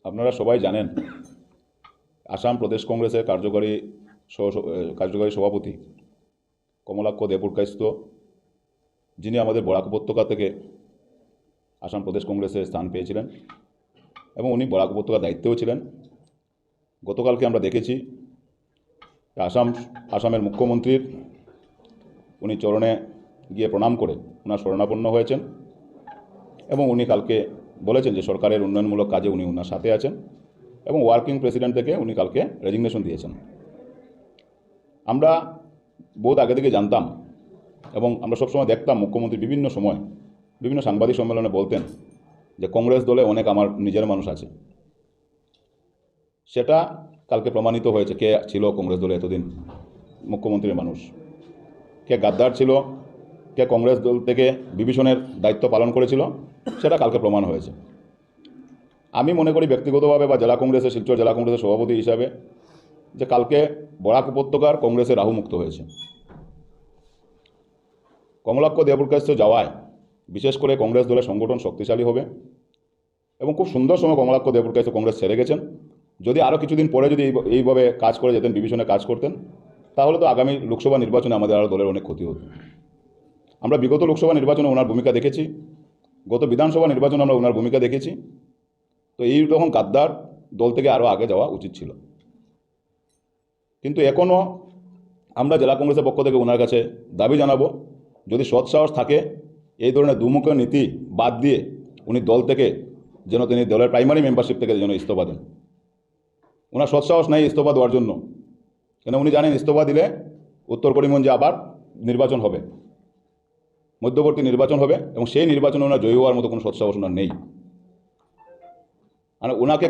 আপনারা সবাই জানেন আসাম প্রদেশ কংগ্রেসের কার্যকারী সভাপতি কমলাক্ষ দেবপুরকায়স্থ, যিনি আমাদের বরাক উপত্যকা থেকে আসাম প্রদেশ কংগ্রেসে স্থান পেয়েছিলেন এবং উনি বরাক উপত্যকার দায়িত্বেও ছিলেন। গতকালকে আমরা দেখেছি আসামের মুখ্যমন্ত্রীর উনি চরণে গিয়ে প্রণাম করে ওনার শরণাপন্ন হয়েছেন এবং উনি কালকে বলেছেন যে সরকারের উন্নয়নমূলক কাজে উনি ওনার সাথে আছেন এবং ওয়ার্কিং প্রেসিডেন্ট থেকে উনি কালকে রেজিগনেশন দিয়েছেন। আমরা বহুত আগে থেকে জানতাম এবং আমরা সবসময় দেখতাম মুখ্যমন্ত্রী বিভিন্ন সময় বিভিন্ন সাংবাদিক সম্মেলনে বলতেন যে কংগ্রেস দলে অনেক আমার নিজের মানুষ আছে। সেটা কালকে প্রমাণিত হয়েছে কে ছিল কংগ্রেস দলে এতদিন মুখ্যমন্ত্রীর মানুষ, কে গাদ্দার ছিল, কে কংগ্রেস দল থেকে বিভীষণের দায়িত্ব পালন করেছিল, সেটা কালকে প্রমাণ হয়েছে। আমি মনে করি ব্যক্তিগতভাবে বা শিলচর জেলা কংগ্রেসের সভাপতি হিসাবে যে কালকে বরাক উপত্যকার কংগ্রেসের রাহু মুক্ত হয়েছে। কমলাক্ষ দেবপুরকায়স্থ যাওয়ায় বিশেষ করে কংগ্রেস দলের সংগঠন শক্তিশালী হবে এবং খুব সুন্দর সময় কমলাক্ষ দেবপুরকায়স্থ কংগ্রেস ছেড়ে গেছেন। যদি আরও কিছুদিন পরে যদি এইভাবে কাজ করে যেতেন, বিভীষণে কাজ করতেন, তাহলে তো আগামী লোকসভা নির্বাচনে আমাদের আরও দলের অনেক ক্ষতি হতো। আমরা বিগত লোকসভা নির্বাচনে ওনার ভূমিকা দেখেছি, গত বিধানসভা নির্বাচনে আমরা ওনার ভূমিকা দেখেছি। তো এই রকম গাদ্দার দল থেকে আরও আগে যাওয়া উচিত ছিল। কিন্তু এখনও আমরা জেলা কংগ্রেসের পক্ষ থেকে ওনার কাছে দাবি জানাবো, যদি সৎসাহস থাকে এই ধরনের দুমুখী নীতি বাদ দিয়ে উনি দল থেকে যেন তিনি দলের প্রাইমারি মেম্বারশিপ থেকে যেন ইস্তফা দেন। ওনার সৎসাহস নেই ইস্তফা দেওয়ার জন্য, কেন উনি জানেন ইস্তফা দিলে উত্তর করিমগঞ্জে আবার নির্বাচন হবে, মধ্যবর্তী নির্বাচন হবে এবং সেই নির্বাচনে ওনার জয়ী হওয়ার মতো কোনো সৎসাহস ওনার নেই। মানে ওনাকে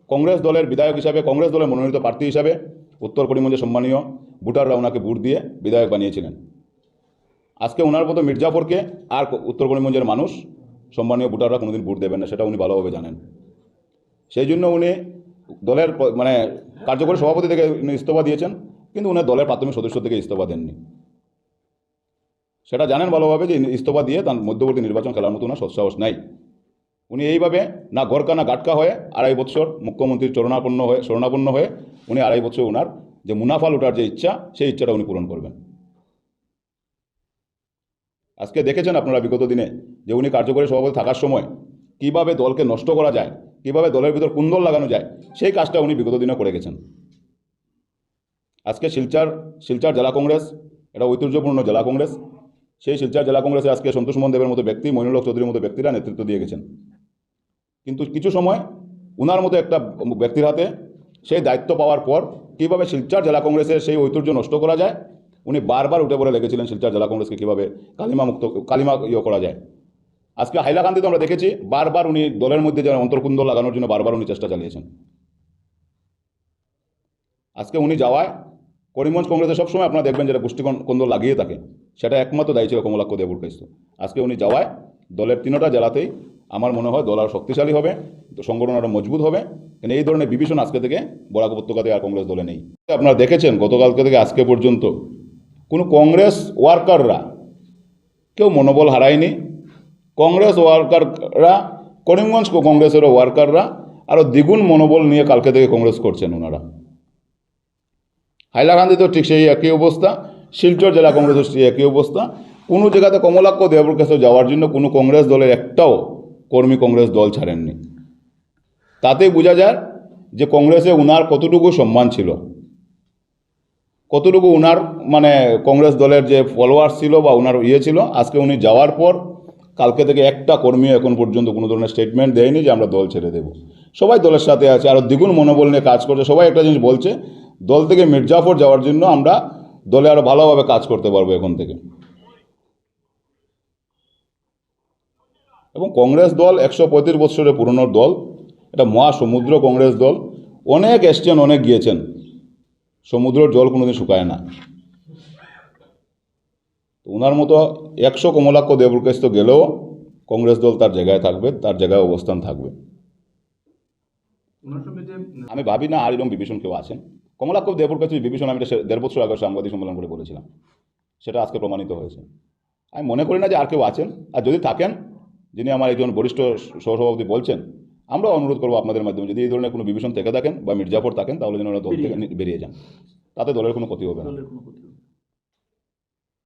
কংগ্রেস দলের বিধায়ক হিসাবে, কংগ্রেস দলের মনোনীত প্রার্থী হিসাবে উত্তর করিমগঞ্জের সম্মানীয় ভোটাররা ওনাকে ভোট দিয়ে বিধায়ক বানিয়েছিলেন। আজকে ওনার মতো মির্জাফরকে আর উত্তর করিমগঞ্জের মানুষ, সম্মানীয় ভোটাররা কোনোদিন ভোট দেবেন না, সেটা উনি ভালোভাবে জানেন। সেই জন্য উনি দলের কার্যকরী সভাপতি থেকে উনি ইস্তফা দিয়েছেন, কিন্তু উনি দলের প্রাথমিক সদস্য থেকে ইস্তফা দেননি। সেটা জানেন ভালোভাবে যে ইস্তফা দিয়ে তার মধ্যবর্তী নির্বাচন খেলার মতো ওনার সৎসাহস নাই। উনি এইভাবে না ঘরকা না গাটকা হয়ে 2.5 বছর মুখ্যমন্ত্রীর শরণাপন্ন হয়ে উনি 2.5 বছর ওনার যে মুনাফা লুটার যে ইচ্ছা, সেই ইচ্ছাটা উনি পূরণ করবেন। আজকে দেখেছেন আপনারা বিগত দিনে যে উনি কার্যকরী সভাপতি থাকার সময় কিভাবে দলকে নষ্ট করা যায়, কিভাবে দলের ভিতর কুন্দল লাগানো যায়, সেই কাজটা উনি বিগত দিনে করে গেছেন। আজকে শিলচর জেলা কংগ্রেস এটা ঐতিহ্যপূর্ণ জেলা কংগ্রেস। সেই শিলচর জেলা কংগ্রেসে আজকে সন্তোষ মোহন দেবের মতো ব্যক্তি, মইনুল হক চৌধুরীর মতো ব্যক্তিরা নেতৃত্ব দিয়ে গেছেন। কিন্তু কিছু সময় উনার মতো একটা ব্যক্তির হাতে সেই দায়িত্ব পাওয়ার পর কীভাবে শিলচর জেলা কংগ্রেসের সেই ঐতিহ্য নষ্ট করা যায়, উনি বারবার উঠে পড়ে লেগেছিলেন শিলচর জেলা কংগ্রেসকে কীভাবে কালিমা করা যায়। আজকে হাইলাকান্দিতে আমরা দেখেছি বারবার উনি দলের মধ্যে যেন অন্তর্কুন্দ লাগানোর জন্য বারবার উনি চেষ্টা চালিয়েছেন। আজকে উনি যাওয়ায় করিমগঞ্জ কংগ্রেসে সবসময় আপনারা দেখবেন যেটা গোষ্ঠীকন্দ লাগিয়ে থাকে, সেটা একমাত্র দায়ী ছিল কমলাক্ষ দেবপুরকায়স্থ। আজকে উনি যাওয়ায় দলের 3টা জেলাতেই আমার মনে হয় দল আরও শক্তিশালী হবে, সংগঠন আরও মজবুত হবে। কিন্তু এই ধরনের বিভীষণ আজকে থেকে বরাক উপত্যকাতে আর কংগ্রেস দলে নেই। আপনারা দেখেছেন গতকালকে থেকে আজকে পর্যন্ত কোনো কংগ্রেস ওয়ার্কাররা কেউ মনোবল হারায়নি। কংগ্রেস ওয়ার্কাররা, করিমগঞ্জ কংগ্রেসেরও ওয়ার্কাররা আরও দ্বিগুণ মনোবল নিয়ে কালকে থেকে কংগ্রেস করছেন ওনারা। হাইলাকান্দিতেও ঠিক সেই একই অবস্থা, শিলচর জেলা কংগ্রেসের সেই একই অবস্থা। কোনো জায়গাতে কমলাক্ষ দেবপুরকায়স্থ যাওয়ার জন্য কোনো কংগ্রেস দলের একটাও কর্মী কংগ্রেস দল ছাড়েননি। তাতেই বোঝা যায় যে কংগ্রেসে উনার কতটুকু সম্মান ছিল, কতটুকু উনার মানে কংগ্রেস দলের যে ফলোয়ার্স ছিল বা উনার ছিল। আজকে উনি যাওয়ার পর কালকে থেকে একটা কর্মী এখন পর্যন্ত কোনো ধরনের স্টেটমেন্ট দেয়নি যে আমরা দল ছেড়ে দেব। সবাই দলের সাথে আছে, আরও দ্বিগুণ মনোবল নিয়ে কাজ করছে। সবাই একটা জিনিস বলছে, দল থেকে মির্জাফর যাওয়ার জন্য আমরা দলে আরও ভালোভাবে কাজ করতে পারবো এখন থেকে। এবং কংগ্রেস দল 135 বছরের পুরনো দল, এটা মহাসমুদ্র কংগ্রেস দল। অনেক এসছেন, অনেক গিয়েছেন, সমুদ্রের জল কোনোদিন শুকায় না। ওনার মতো 100 কমলাক্ষ দেবপুরকায়স্থ গেলেও কংগ্রেস দল তার জায়গায় থাকবে, তার জায়গায় অবস্থান থাকবে। আমি ভাবি না আর এরকম বিভীষণ কেউ আছেন। কমলাক্ষ দেবপুরকায়স্থ বিভীষণ আমি 1.5 বছর আগে সাংবাদিক সম্মেলন করে বলেছিলাম, সেটা আজকে প্রমাণিত হয়েছে। আমি মনে করি না যে আর কেউ আছেন, আর যদি থাকেন, যিনি আমার একজন বরিষ্ঠ সহসভাপতি বলছেন আমরা অনুরোধ করবো আপনাদের মাধ্যমে যদি এই ধরনের কোনো বিভীষণ থেকে থাকেন বা মির্জাফর থাকেন তাহলে যেন ওরা দল থেকে বেরিয়ে যান, তাতে দলের কোনো ক্ষতি হবে না। দলের কোনো